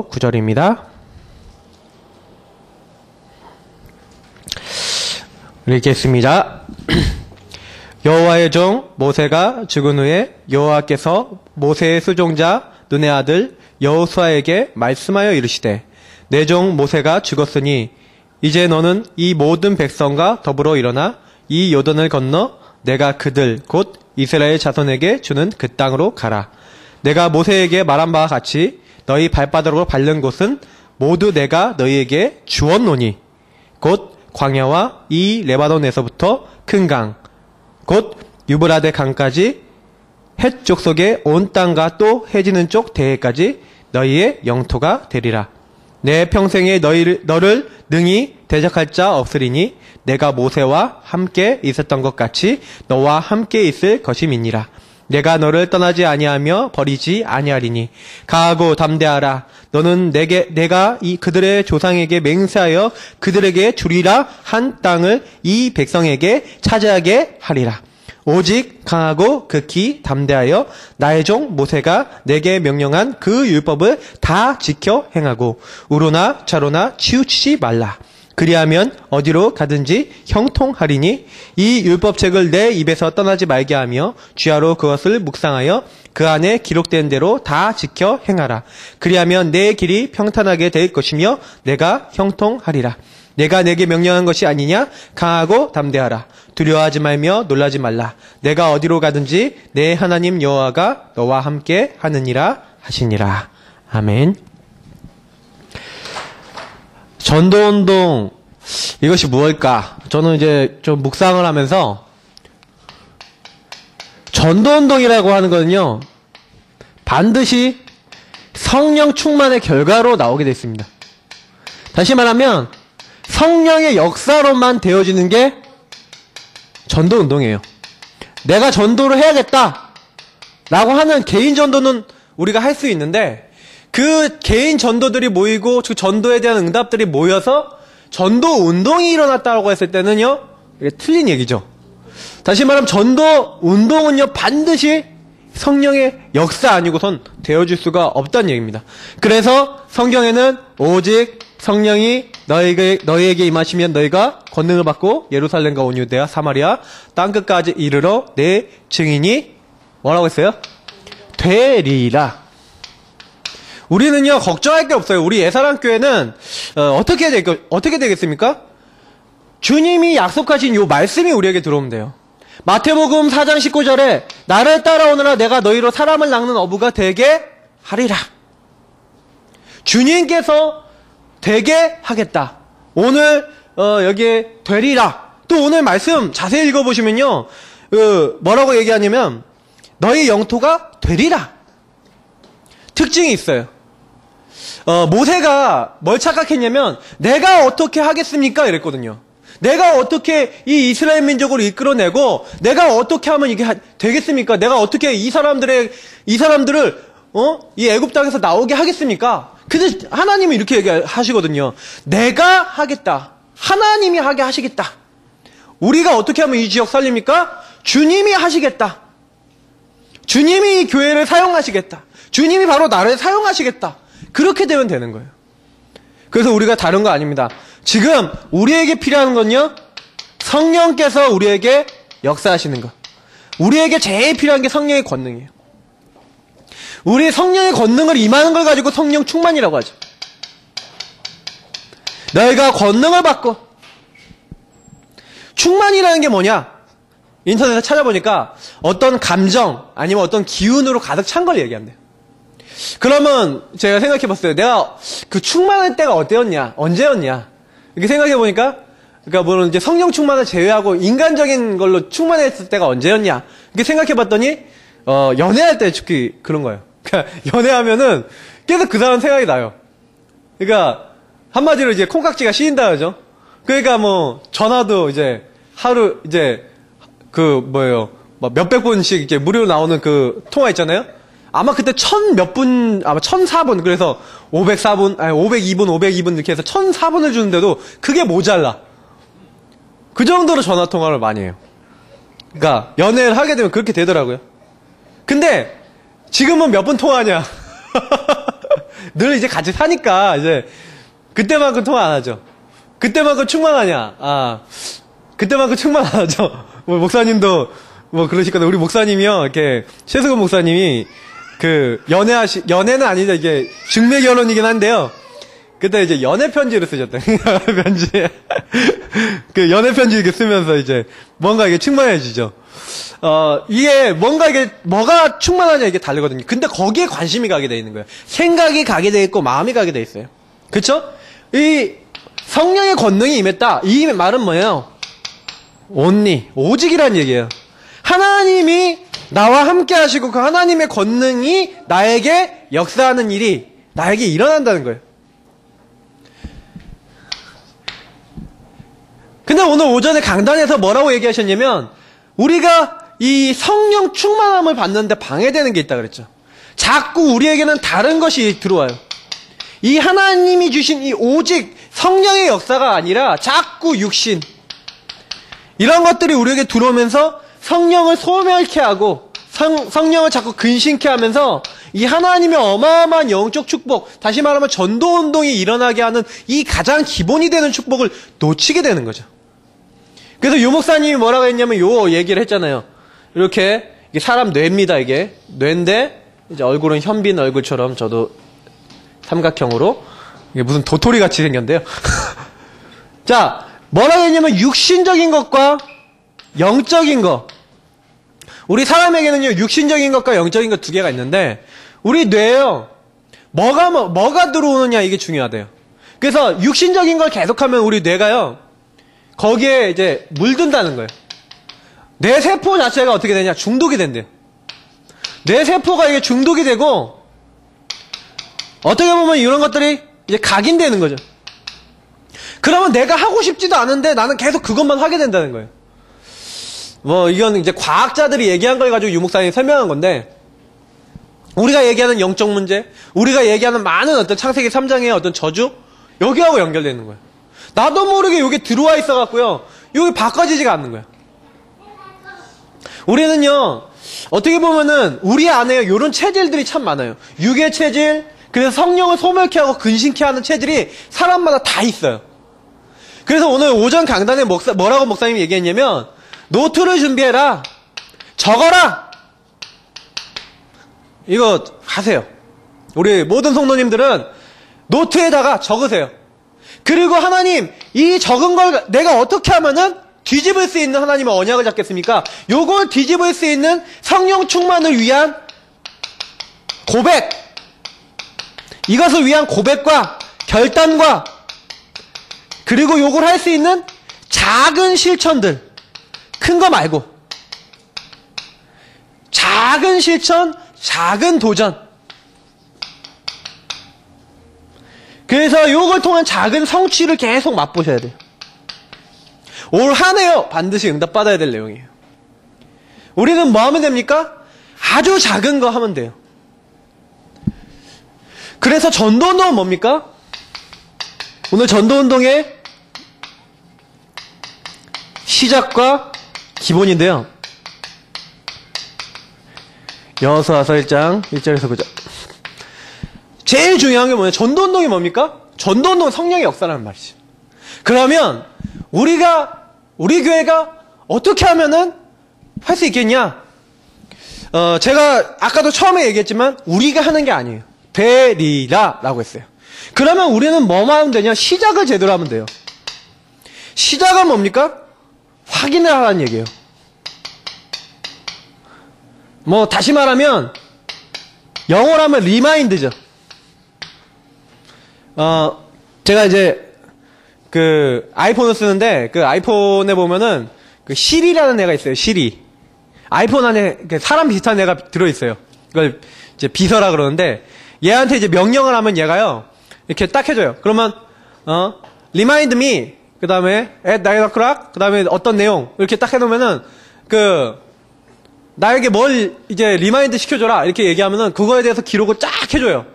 9절입니다. 읽겠습니다. 여호와의 종 모세가 죽은 후에 여호와께서 모세의 수종자 눈의 아들 여호수아에게 말씀하여 이르시되 내 종 모세가 죽었으니 이제 너는 이 모든 백성과 더불어 일어나 이 요단을 건너 내가 그들 곧 이스라엘 자손에게 주는 그 땅으로 가라. 내가 모세에게 말한 바와 같이 너희 발바닥으로 밟는 곳은 모두 내가 너희에게 주었노니 곧 광야와 이 레바논에서부터 큰 강 곧 유브라데 강까지 헷 족속의 온 땅과 또 해지는 쪽 대해까지 너희의 영토가 되리라. 내 평생에 너를 능히 대적할 자 없으리니 내가 모세와 함께 있었던 것 같이 너와 함께 있을 것임이니라. 내가 너를 떠나지 아니하며 버리지 아니하리니 가하고 담대하라. 너는 내가 그들의 조상에게 맹세하여 그들에게 주리라 한 땅을 이 백성에게 차지하게 하리라. 오직 강하고 극히 담대하여 나의 종 모세가 내게 명령한 그 율법을 다 지켜 행하고 우로나 좌로나 치우치지 말라. 그리하면 어디로 가든지 형통하리니 이 율법책을 내 입에서 떠나지 말게 하며 주야로 그것을 묵상하여 그 안에 기록된 대로 다 지켜 행하라. 그리하면 내 길이 평탄하게 될 것이며 내가 형통하리라. 내가 내게 명령한 것이 아니냐? 강하고 담대하라. 두려워하지 말며 놀라지 말라. 내가 어디로 가든지 내 하나님 여호와가 너와 함께 하느니라 하시니라. 아멘. 전도운동, 이것이 무엇일까? 저는 이제 좀 묵상을 하면서 전도운동이라고 하는 거는요, 반드시 성령 충만의 결과로 나오게 되어 있습니다. 다시 말하면 성령의 역사로만 되어지는 게 전도운동이에요. 내가 전도를 해야겠다 라고 하는 개인 전도는 우리가 할 수 있는데 그 개인 전도들이 모이고 그 전도에 대한 응답들이 모여서 전도 운동이 일어났다고 했을 때는요, 이게 틀린 얘기죠. 다시 말하면 전도 운동은요, 반드시 성령의 역사 아니고선 되어줄 수가 없다는 얘기입니다. 그래서 성경에는 오직 성령이 너희에게 임하시면 너희가 권능을 받고 예루살렘과 온 유대와 사마리아 땅끝까지 이르러 내 증인이 뭐라고 했어요? 되리라. 우리는요, 걱정할 게 없어요. 우리 예사랑교회는 어떻게 되겠습니까? 주님이 약속하신 요 말씀이 우리에게 들어오면 돼요. 마태복음 4장 19절에 나를 따라오느라 내가 너희로 사람을 낚는 어부가 되게 하리라. 주님께서 되게 하겠다. 오늘 여기에 되리라. 또 오늘 말씀 자세히 읽어보시면요, 뭐라고 얘기하냐면 너희 영토가 되리라. 특징이 있어요. 모세가 뭘 착각했냐면 내가 어떻게 하겠습니까? 이랬거든요. 내가 어떻게 이 이스라엘 민족을 이끌어내고 내가 어떻게 하면 이게 되겠습니까? 내가 어떻게 이 사람들을 이 애굽 땅에서 나오게 하겠습니까? 근데 하나님이 이렇게 얘기하시거든요. 내가 하겠다. 하나님이 하게 하시겠다. 우리가 어떻게 하면 이 지역 살립니까? 주님이 하시겠다. 주님이 이 교회를 사용하시겠다. 주님이 바로 나를 사용하시겠다. 그렇게 되면 되는 거예요. 그래서 우리가 다른 거 아닙니다. 지금 우리에게 필요한 건요, 성령께서 우리에게 역사하시는 것. 우리에게 제일 필요한 게 성령의 권능이에요. 우리의 성령의 권능을 임하는 걸 가지고 성령 충만이라고 하죠. 너희가 권능을 받고, 충만이라는 게 뭐냐? 인터넷에 찾아보니까 어떤 감정 아니면 어떤 기운으로 가득 찬 걸 얘기한대요. 그러면 제가 생각해봤어요. 내가 그 충만할 때가 어때였냐? 언제였냐? 이렇게 생각해보니까, 그러니까 물론 이제 성령 충만을 제외하고 인간적인 걸로 충만했을 때가 언제였냐? 이렇게 생각해봤더니 연애할 때 특히 그런 거예요. 그러니까 연애하면은 계속 그 사람 생각이 나요. 그러니까 한마디로 이제 콩깍지가 씌인다 그러죠. 그러니까 뭐 전화도 이제 하루 이제 몇백 번씩 이제 무료로 나오는 그 통화 있잖아요. 아마 그때 아마 1004분, 그래서 504분, 아니 502분 이렇게 해서 1004분을 주는데도 그게 모자라. 그 정도로 전화통화를 많이 해요. 그러니까 연애를 하게 되면 그렇게 되더라고요. 근데 지금은 몇 분 통화하냐? 늘 이제 같이 사니까 이제 그때만큼 통화 안 하죠. 그때만큼 충만하냐? 그때만큼 충만 안 하죠. 뭐 목사님도 뭐 그러시거든요. 우리 목사님이요, 이렇게 최수근 목사님이 연애는 아니죠. 이게 중매 결혼이긴 한데요. 그때 이제 연애 편지를 쓰셨대. 연애 편지. 연애 편지 이렇게 쓰면서 이제 뭔가 이게 충만해지죠. 이게 뭐가 충만하냐 이게 다르거든요. 근데 거기에 관심이 가게 돼 있는 거예요. 생각이 가게 돼 있고 마음이 가게 돼 있어요. 그쵸? 이 성령의 권능이 임했다. 이 말은 뭐예요? 오직이란 얘기예요. 하나님이 나와 함께 하시고 그 하나님의 권능이 나에게 역사하는 일이 나에게 일어난다는 거예요. 근데 오늘 오전에 강단에서 뭐라고 얘기하셨냐면 우리가 이 성령 충만함을 받는데 방해되는 게 있다 그랬죠. 자꾸 우리에게는 다른 것이 들어와요. 이 하나님이 주신 이 오직 성령의 역사가 아니라 자꾸 육신 이런 것들이 우리에게 들어오면서 성령을 소멸케 하고 성령을 자꾸 근심케 하면서 이 하나님의 어마어마한 영적 축복, 다시 말하면 전도운동이 일어나게 하는 이 가장 기본이 되는 축복을 놓치게 되는 거죠. 그래서 유 목사님이 뭐라고 했냐면 요 얘기를 했잖아요. 이렇게 사람 뇌입니다. 이게 뇌인데 이제 얼굴은 현빈 얼굴처럼 저도 삼각형으로 이게 무슨 도토리 같이 생겼는데요. 자, 뭐라고 했냐면 육신적인 것과 영적인 것. 우리 사람에게는요 육신적인 것과 영적인 것 두 개가 있는데 우리 뇌에요 뭐가 들어오느냐 이게 중요하대요. 그래서 육신적인 걸 계속하면 우리 뇌가요 거기에 이제 물든다는 거예요. 뇌 세포 자체가 어떻게 되냐? 중독이 된대요. 뇌 세포가 이게 중독이 되고 어떻게 보면 이런 것들이 이제 각인되는 거죠. 그러면 내가 하고 싶지도 않은데 나는 계속 그것만 하게 된다는 거예요. 뭐 이건 이제 과학자들이 얘기한 걸 가지고 유 목사님이 설명한 건데 우리가 얘기하는 영적 문제, 우리가 얘기하는 많은 어떤 창세기 3장의 어떤 저주 여기하고 연결되는 거예요. 나도 모르게 여기 들어와 있어갖고요 여기 바꿔지지가 않는 거예요. 우리는요 어떻게 보면은 우리 안에 이런 체질들이 참 많아요. 육의 체질, 그래서 성령을 소멸케 하고 근심케 하는 체질이 사람마다 다 있어요. 그래서 오늘 오전 강단에 뭐라고 목사님이 얘기했냐면 노트를 준비해라, 적어라, 이거 하세요. 우리 모든 성도님들은 노트에다가 적으세요. 그리고 하나님 이 적은 걸 내가 어떻게 하면은 뒤집을 수 있는 하나님의 언약을 잡겠습니까? 요걸 뒤집을 수 있는 성령 충만을 위한 고백, 이것을 위한 고백과 결단과 그리고 요걸 할 수 있는 작은 실천들, 큰 거 말고 작은 실천, 작은 도전. 그래서 요걸 통한 작은 성취를 계속 맛보셔야 돼요. 올 한 해요 반드시 응답받아야 될 내용이에요. 우리는 뭐 하면 됩니까? 아주 작은 거 하면 돼요. 그래서 전도운동은 뭡니까? 오늘 전도운동의 시작과 기본인데요. 여호수아서 1장 1절에서 9절. 제일 중요한 게 뭐냐? 전도운동이 뭡니까? 전도운동은 성령의 역사라는 말이죠. 그러면 우리 교회가 어떻게 하면은 할 수 있겠냐? 제가 아까도 처음에 얘기했지만 우리가 하는 게 아니에요. 되리라 라고 했어요. 그러면 우리는 뭐만 하면 되냐? 시작을 제대로 하면 돼요. 시작은 뭡니까? 확인을 하라는 얘기예요. 뭐 다시 말하면 영어로 하면 리마인드죠. 제가 이제 그 아이폰을 쓰는데 그 아이폰에 보면은 그 시리라는 애가 있어요. 시리. 아이폰 안에 사람 비슷한 애가 들어있어요. 이걸 이제 비서라 그러는데 얘한테 이제 명령을 하면 얘가요 이렇게 딱 해줘요. 그러면 remind me, 그 다음에 at 9 o'clock, 그 다음에 어떤 내용 이렇게 딱 해놓으면은 나에게 뭘 이제 리마인드 시켜줘라 이렇게 얘기하면은 그거에 대해서 기록을 쫙 해줘요.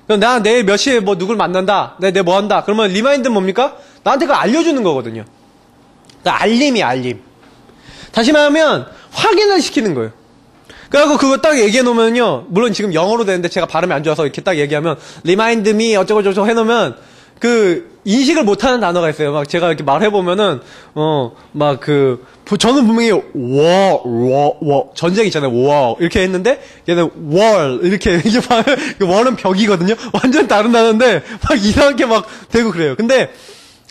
그럼 나 내일 몇 시에 뭐 누굴 만난다, 내일 뭐 한다. 그러면 리마인드는 뭡니까? 나한테 그걸 알려주는 거거든요. 그러니까 알림이 알림. 다시 말하면 확인을 시키는 거예요. 그래갖고 그거 딱 얘기해 놓으면요. 물론 지금 영어로 되는데 제가 발음이 안 좋아서 이렇게 딱 얘기하면 remind me 어쩌고저쩌고 해놓으면 그 인식을 못하는 단어가 있어요. 막 제가 이렇게 말해보면은 저는 분명히 전쟁 있잖아요. war 이렇게 했는데 얘는 wall 이렇게 wall은 벽이거든요. 완전 다른 단어인데 막 이상하게 막 되고 그래요. 근데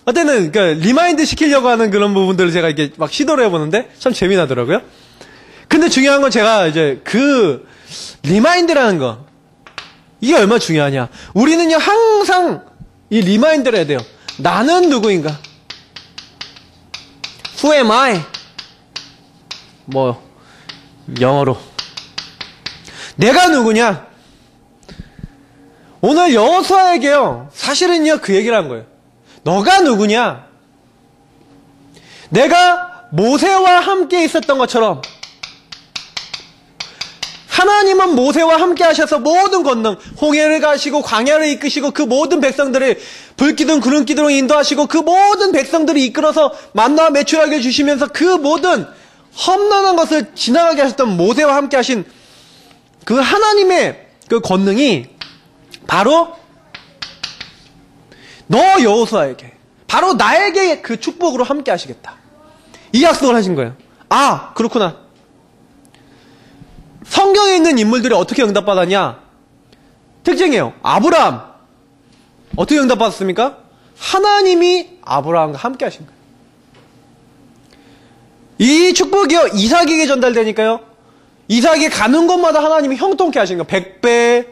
어쨌든 그러니까 리마인드 시키려고 하는 그런 부분들을 제가 이렇게 막 시도를 해보는데 참 재미나더라고요. 근데 중요한 건 제가 이제 그 리마인드라는 거 이게 얼마나 중요하냐. 우리는요 항상 이 리마인드를 해야 돼요. 나는 누구인가? Who am I? 영어로 내가 누구냐? 오늘 여호수아에게요 사실은요 그 얘기를 한 거예요. 너가 누구냐? 내가 모세와 함께 있었던 것처럼 하나님은 모세와 함께 하셔서 모든 권능, 홍해를 가시고 광야를 이끄시고 그 모든 백성들을 불기둥 구름기둥으로 인도하시고 그 모든 백성들을 이끌어서 만나와 메추라기를 주시면서 그 모든 험난한 것을 지나가게 하셨던 모세와 함께 하신 그 하나님의 그 권능이 바로 너 여호수아에게, 바로 나에게 그 축복으로 함께 하시겠다. 이 약속을 하신 거예요. 아, 그렇구나. 성경에 있는 인물들이 어떻게 응답받았냐? 특징이에요. 아브라함. 어떻게 응답받았습니까? 하나님이 아브라함과 함께 하신 거예요. 이 축복이요, 이삭에게 전달되니까요. 이삭이 가는 곳마다 하나님이 형통케 하신 거예요. 100배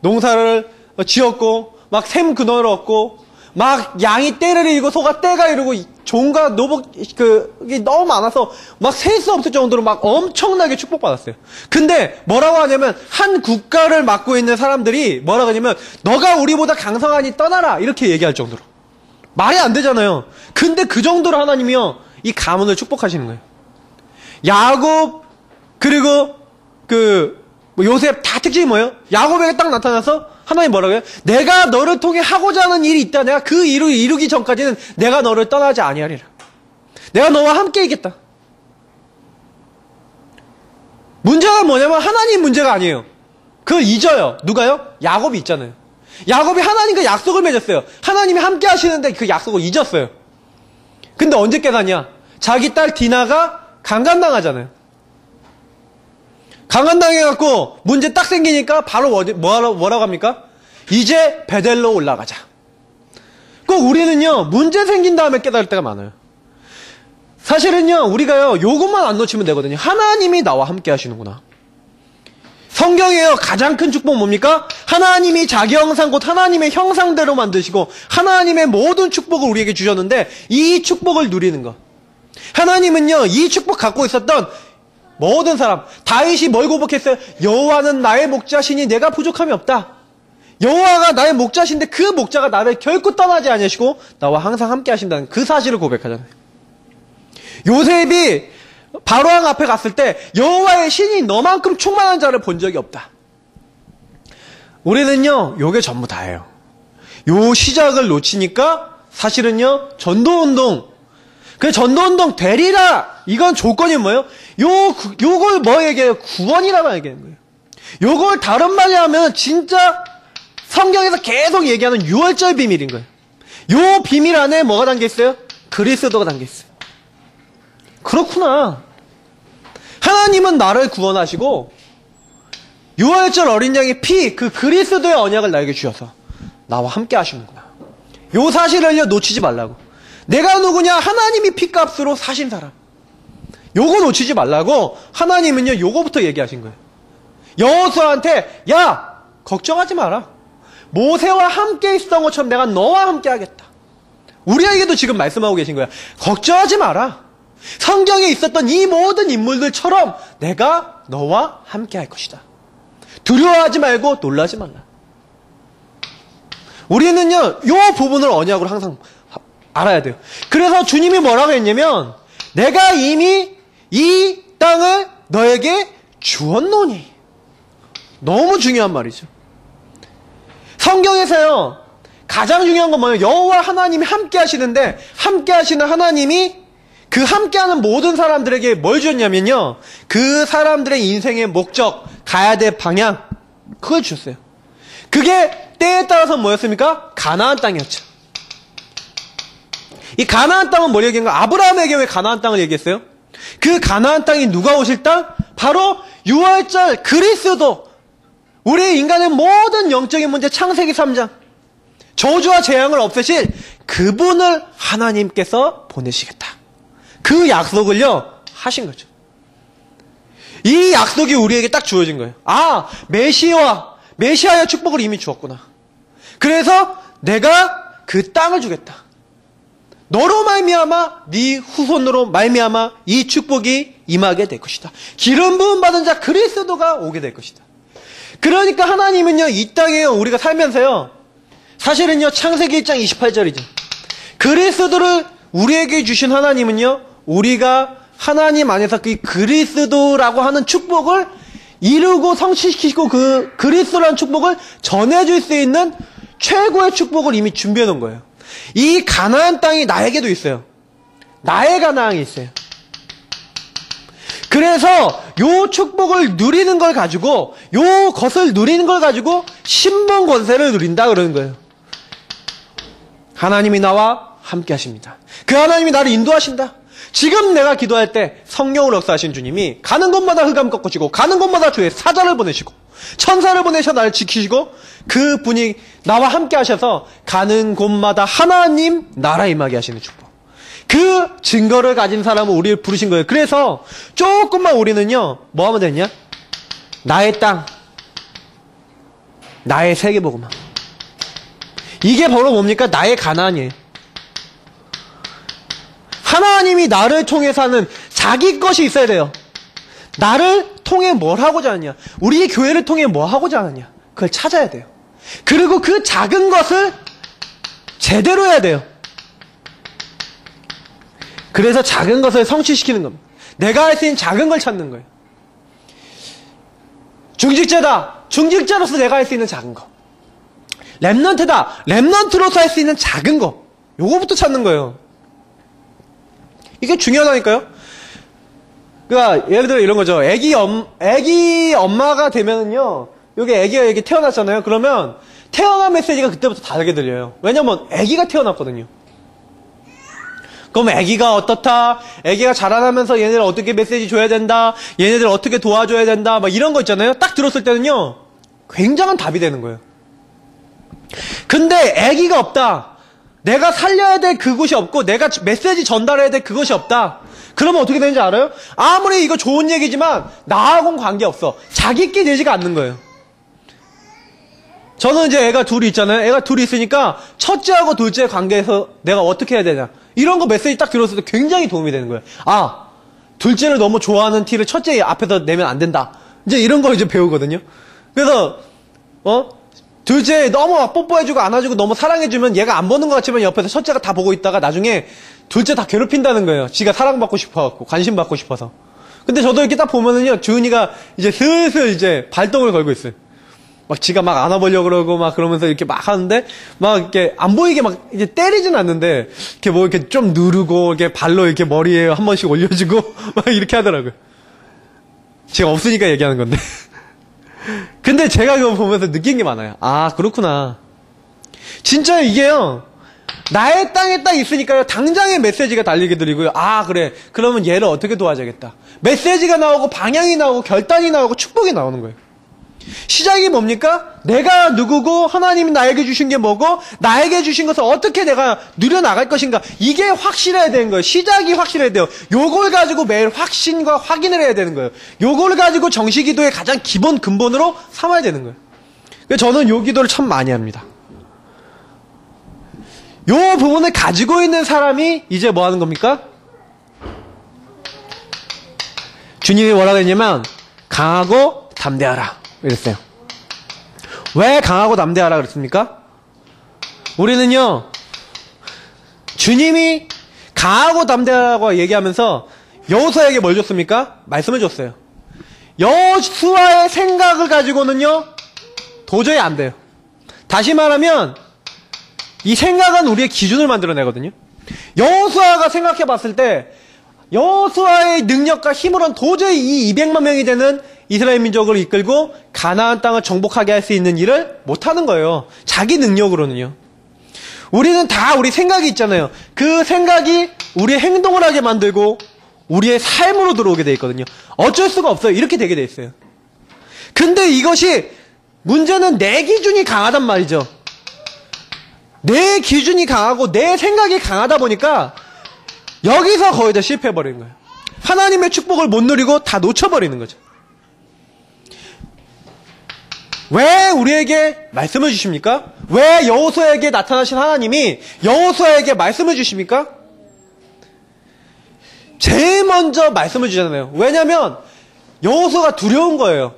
농사를 지었고, 막 샘 근원을 얻고, 막 양이 떼를 이루고 소가 떼가 이루고 종과 노복 이게 너무 많아서 막 셀 수 없을 정도로 막 엄청나게 축복받았어요. 근데 뭐라고 하냐면 한 국가를 맡고 있는 사람들이 뭐라고 하냐면 너가 우리보다 강성하니 떠나라 이렇게 얘기할 정도로 말이 안 되잖아요. 근데 그 정도로 하나님이요 이 가문을 축복하시는 거예요. 야곱 그리고 요셉 다 특징이 뭐예요? 야곱에게 딱 나타나서 하나님 뭐라고 해요? 내가 너를 통해 하고자 하는 일이 있다. 내가 그 일을 이루기 전까지는 내가 너를 떠나지 아니하리라. 내가 너와 함께 있겠다. 문제가 뭐냐면 하나님 문제가 아니에요. 그걸 잊어요. 누가요? 야곱이 있잖아요. 야곱이 하나님과 약속을 맺었어요. 하나님이 함께 하시는데 그 약속을 잊었어요. 근데 언제 깨닫냐? 자기 딸 디나가 강간당하잖아요. 강간당해갖고 문제 딱 생기니까 바로 뭐라고 합니까? 이제 베델로 올라가자. 꼭 우리는요 문제 생긴 다음에 깨달을 때가 많아요. 사실은요 우리가요 요것만 안 놓치면 되거든요. 하나님이 나와 함께 하시는구나. 성경에요 가장 큰 축복 뭡니까? 하나님이 자기 형상 곧 하나님의 형상대로 만드시고 하나님의 모든 축복을 우리에게 주셨는데 이 축복을 누리는 것. 하나님은요 이 축복 갖고 있었던 모든 사람, 다윗이 뭘 고백했어요? 여호와는 나의 목자시니 내가 부족함이 없다. 여호와가 나의 목자신데 그 목자가 나를 결코 떠나지 아니하시고 나와 항상 함께 하신다는 그 사실을 고백하잖아요. 요셉이 바로왕 앞에 갔을 때 여호와의 신이 너만큼 충만한 자를 본 적이 없다. 우리는요 요게 전부 다예요. 요 시작을 놓치니까 사실은요 전도운동 그 전도운동 되리라 이건 조건이 뭐예요? 요걸 뭐 얘기해요? 구원이라고 얘기하는 거예요. 요걸 다른 말로 하면 진짜 성경에서 계속 얘기하는 유월절 비밀인 거예요. 요 비밀 안에 뭐가 담겨 있어요? 그리스도가 담겨 있어요. 그렇구나. 하나님은 나를 구원하시고 유월절 어린 양의 피, 그 그리스도의 언약을 나에게 주셔서 나와 함께 하시는구나. 요 사실을요 놓치지 말라고. 내가 누구냐? 하나님이 피값으로 사신 사람. 요거 놓치지 말라고 하나님은요 요거부터 얘기하신 거예요. 여호수아한테 야 걱정하지 마라. 모세와 함께 있었던 것처럼 내가 너와 함께 하겠다. 우리에게도 지금 말씀하고 계신 거야. 걱정하지 마라. 성경에 있었던 이 모든 인물들처럼 내가 너와 함께 할 것이다. 두려워하지 말고 놀라지 말라. 우리는요 요 부분을 언약으로 항상 알아야 돼요. 그래서 주님이 뭐라고 했냐면 내가 이미 이 땅을 너에게 주었노니. 너무 중요한 말이죠. 성경에서요 가장 중요한 건 뭐예요? 여호와 하나님이 함께 하시는데 함께 하시는 하나님이 그 함께하는 모든 사람들에게 뭘 주었냐면요. 그 사람들의 인생의 목적, 가야 될 방향, 그걸 주셨어요. 그게 때에 따라서 뭐였습니까? 가나안 땅이었죠. 이 가나안 땅은 뭘 얘기한가? 아브라함에게 왜 가나안 땅을 얘기했어요? 그 가나안 땅이 누가 오실 땅? 바로 6월절 그리스도. 우리 인간의 모든 영적인 문제 창세기 3장. 저주와 재앙을 없애실 그분을 하나님께서 보내시겠다. 그 약속을요, 하신 거죠. 이 약속이 우리에게 딱 주어진 거예요. 아, 메시아의 축복을 이미 주었구나. 그래서 내가 그 땅을 주겠다. 너로 말미암아 네 후손으로 말미암아 이 축복이 임하게 될 것이다. 기름 부음 받은 자 그리스도가 오게 될 것이다. 그러니까 하나님은요, 이 땅에 우리가 살면서요, 사실은요, 창세기 1장 28절이죠. 그리스도를 우리에게 주신 하나님은요, 우리가 하나님 안에서 그 그리스도라고 하는 축복을 이루고 성취시키고 그 그리스도라는 축복을 전해줄 수 있는 최고의 축복을 이미 준비해 놓은 거예요. 이 가나안 땅이 나에게도 있어요. 나의 가나안이 있어요. 그래서 요 축복을 누리는 걸 가지고, 요 것을 누리는 걸 가지고 신분 권세를 누린다 그러는 거예요. 하나님이 나와 함께 하십니다. 그 하나님이 나를 인도하신다. 지금 내가 기도할 때 성령으로 역사하신 주님이 가는 곳마다 흑암 꺾으시고, 가는 곳마다 주의 사자를 보내시고, 천사를 보내셔 나를 지키시고, 그 분이 나와 함께 하셔서 가는 곳마다 하나님 나라 임하게 하시는 축복. 그 증거를 가진 사람은 우리를 부르신 거예요. 그래서 조금만 우리는요, 뭐 하면 되냐? 나의 땅, 나의 세계복음. 이게 바로 뭡니까? 나의 가나안이에요. 하나님이 나를 통해 사는 자기 것이 있어야 돼요. 나를 통해 뭘 하고자 하느냐? 우리 교회를 통해 뭐 하고자 하느냐? 그걸 찾아야 돼요. 그리고 그 작은 것을 제대로 해야 돼요. 그래서 작은 것을 성취시키는 겁니다. 내가 할 수 있는 작은 걸 찾는 거예요. 중직자다. 중직자로서 내가 할 수 있는 작은 거. 렘넌트다. 렘넌트로서 할 수 있는 작은 거. 요거부터 찾는 거예요. 이게 중요하다니까요. 그러니까 예를 들어 이런 거죠. 애기 엄마가 되면은요, 여기 애기가 여기 태어났잖아요. 그러면 태어난 메시지가 그때부터 다르게 들려요. 왜냐면 애기가 태어났거든요. 그럼 애기가 어떻다, 애기가 자라나면서 얘네들 어떻게 메시지 줘야 된다, 얘네들 어떻게 도와줘야 된다, 막 이런 거 있잖아요. 딱 들었을 때는요, 굉장한 답이 되는 거예요. 근데 애기가 없다, 내가 살려야 될 그곳이 없고 내가 메시지 전달해야 될 그것이 없다, 그러면 어떻게 되는지 알아요? 아무리 이거 좋은 얘기지만 나하고는 관계없어. 자기끼리 되지가 않는 거예요. 저는 이제 애가 둘이 있잖아요. 애가 둘이 있으니까 첫째하고 둘째 관계에서 내가 어떻게 해야 되냐, 이런 거 메시지 딱 들었을 때 굉장히 도움이 되는 거예요. 아, 둘째를 너무 좋아하는 티를 첫째 앞에서 내면 안 된다, 이제 이런 거 이제 배우거든요. 그래서 둘째 너무 막 뽀뽀해주고 안아주고 너무 사랑해주면 얘가 안 보는 것 같지만 옆에서 첫째가 다 보고 있다가 나중에 둘째 다 괴롭힌다는 거예요. 지가 사랑받고 싶어갖고, 관심 받고 싶어서. 근데 저도 이렇게 딱 보면은요, 주은이가 이제 슬슬 이제 발동을 걸고 있어요. 막 지가 막 안아보려고 그러고 막 그러면서 이렇게 막 하는데, 막 이렇게 안 보이게 막 이제 때리진 않는데, 이렇게 뭐 이렇게 좀 누르고, 이렇게 발로 이렇게 머리에 한 번씩 올려주고, 막 이렇게 하더라고요. 제가 없으니까 얘기하는 건데. 근데 제가 그거 보면서 느낀 게 많아요. 아, 그렇구나. 진짜 이게요, 나의 땅에 딱 있으니까요, 당장의 메시지가 달리게 들리고요. 아, 그래. 그러면 얘를 어떻게 도와줘야겠다. 메시지가 나오고, 방향이 나오고, 결단이 나오고, 축복이 나오는 거예요. 시작이 뭡니까? 내가 누구고 하나님이 나에게 주신 게 뭐고 나에게 주신 것을 어떻게 내가 누려나갈 것인가, 이게 확실해야 되는 거예요. 시작이 확실해야 돼요. 요걸 가지고 매일 확신과 확인을 해야 되는 거예요. 요걸 가지고 정시기도의 가장 기본 근본으로 삼아야 되는 거예요. 그래서 저는 요 기도를 참 많이 합니다. 요 부분을 가지고 있는 사람이 이제 뭐 하는 겁니까? 주님이 뭐라고 했냐면 강하고 담대하라 이랬어요. 왜 강하고 담대하라 그랬습니까? 우리는요, 주님이 강하고 담대하라고 얘기하면서 여호수아에게 뭘 줬습니까? 말씀을 줬어요. 여호수아의 생각을 가지고는요, 도저히 안 돼요. 다시 말하면 이 생각은 우리의 기준을 만들어내거든요. 여호수아가 생각해 봤을 때 여호수아의 능력과 힘으로는 도저히 이 200만 명이 되는 이스라엘 민족을 이끌고 가나안 땅을 정복하게 할 수 있는 일을 못하는 거예요. 자기 능력으로는요. 우리는 다 우리 생각이 있잖아요. 그 생각이 우리의 행동을 하게 만들고 우리의 삶으로 들어오게 돼 있거든요. 어쩔 수가 없어요. 이렇게 되게 돼 있어요. 근데 이것이 문제는 내 기준이 강하단 말이죠. 내 기준이 강하고 내 생각이 강하다 보니까 여기서 거의 다 실패해버리는 거예요. 하나님의 축복을 못 누리고 다 놓쳐버리는 거죠. 왜 우리에게 말씀을 주십니까? 왜 여호수아에게 나타나신 하나님이 여호수아에게 말씀을 주십니까? 제일 먼저 말씀을 주잖아요. 왜냐하면 여호수아가 두려운 거예요.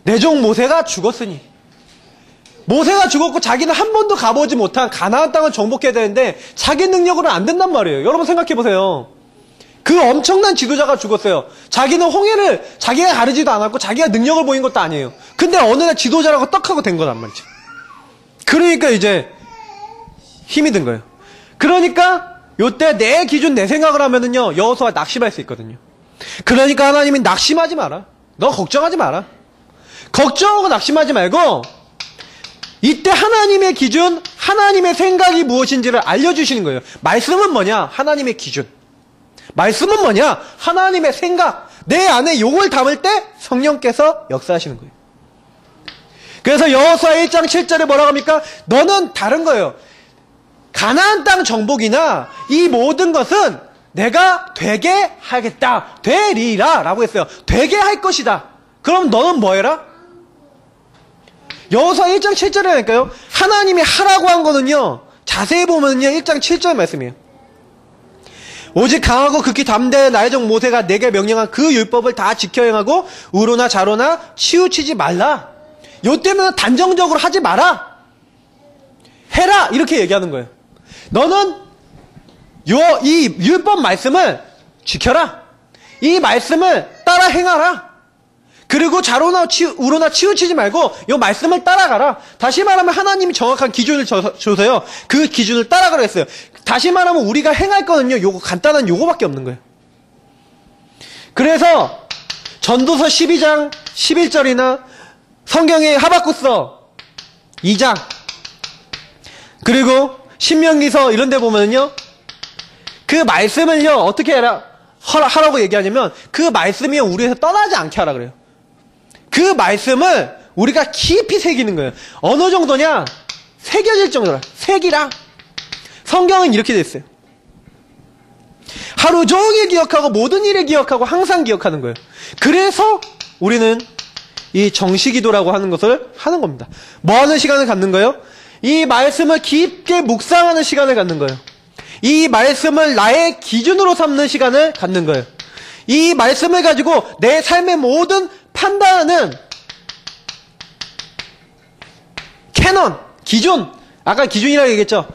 내 종 모세가 죽었으니. 모세가 죽었고 자기는 한 번도 가보지 못한 가나안 땅을 정복해야 되는데 자기 능력으로는 안 된단 말이에요. 여러분 생각해 보세요. 그 엄청난 지도자가 죽었어요. 자기는 홍해를 자기가 가르지도 않았고 자기가 능력을 보인 것도 아니에요. 근데 어느 날 지도자라고 떡하고 된 거란 말이죠. 그러니까 이제 힘이 든 거예요. 그러니까 요때 내 기준 내 생각을 하면은요 여호수아가 낙심할 수 있거든요. 그러니까 하나님이 낙심하지 마라. 너 걱정하지 마라. 걱정하고 낙심하지 말고 이때 하나님의 기준, 하나님의 생각이 무엇인지를 알려주시는 거예요. 말씀은 뭐냐? 하나님의 기준. 말씀은 뭐냐? 하나님의 생각. 내 안에 용을 담을 때 성령께서 역사하시는 거예요. 그래서 여호수아 1장 7절에 뭐라고 합니까? 너는 다른 거예요. 가나안 땅 정복이나 이 모든 것은 내가 되게 하겠다. 되리라 라고 했어요. 되게 할 것이다. 그럼 너는 뭐 해라? 여호수아 1장 7절이라니까요. 하나님이 하라고 한 거는요. 자세히 보면요. 1장 7절 말씀이에요. 오직 강하고 극히 담대한 나의 종 모세가 내게 명령한 그 율법을 다 지켜 행하고 우로나 좌로나 치우치지 말라. 요때는 단정적으로 하지 마라. 해라. 이렇게 얘기하는 거예요. 너는 이 율법 말씀을 지켜라. 이 말씀을 따라 행하라. 그리고 좌로나 우로나 치우치지 말고 이 말씀을 따라가라. 다시 말하면 하나님이 정확한 기준을 줘서요. 그 기준을 따라가라 했어요. 다시 말하면 우리가 행할 거는요. 요거 간단한 요거밖에 없는 거예요. 그래서 전도서 12장 11절이나 성경의 하박국서 2장 그리고 신명기서 이런 데 보면요. 그 말씀을요. 어떻게 하라고 얘기하냐면 그 말씀이 우리에서 떠나지 않게 하라 그래요. 그 말씀을 우리가 깊이 새기는 거예요. 어느 정도냐? 새겨질 정도라. 새기라. 성경은 이렇게 돼 있어요. 하루 종일 기억하고 모든 일을 기억하고 항상 기억하는 거예요. 그래서 우리는 이 정시기도라고 하는 것을 하는 겁니다. 뭐 하는 시간을 갖는 거예요? 이 말씀을 깊게 묵상하는 시간을 갖는 거예요. 이 말씀을 나의 기준으로 삼는 시간을 갖는 거예요. 이 말씀을 가지고 내 삶의 모든 판단은 캐논, 기준, 아까 기준이라고 얘기했죠.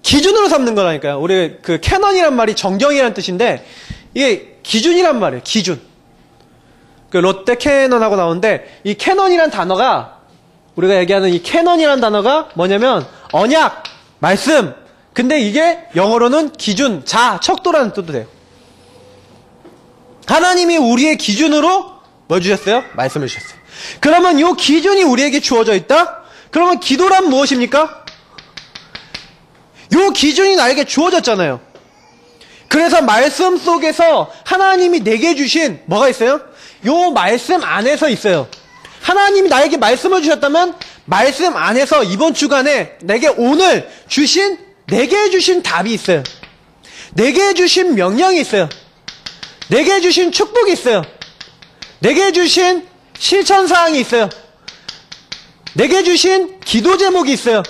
기준으로 삼는 거라니까요. 우리 그 캐논이란 말이 정경이라는 뜻인데 이게 기준이란 말이에요. 기준. 그 롯데 캐논하고 나오는데 이 캐논이란 단어가 우리가 얘기하는 이 캐논이란 단어가 뭐냐면 언약, 말씀. 근데 이게 영어로는 기준, 척도라는 뜻도 돼요. 하나님이 우리의 기준으로 뭘 주셨어요? 말씀을 주셨어요. 그러면 이 기준이 우리에게 주어져 있다? 그러면 기도란 무엇입니까? 이 기준이 나에게 주어졌잖아요. 그래서 말씀 속에서 하나님이 내게 주신 뭐가 있어요? 이 말씀 안에서 있어요. 하나님이 나에게 말씀을 주셨다면 말씀 안에서 이번 주간에 내게 오늘 내게 주신 답이 있어요. 내게 주신 명령이 있어요. 내게 주신 축복이 있어요. 내게 주신 실천사항이 있어요. 내게 주신 기도 제목이 있어요.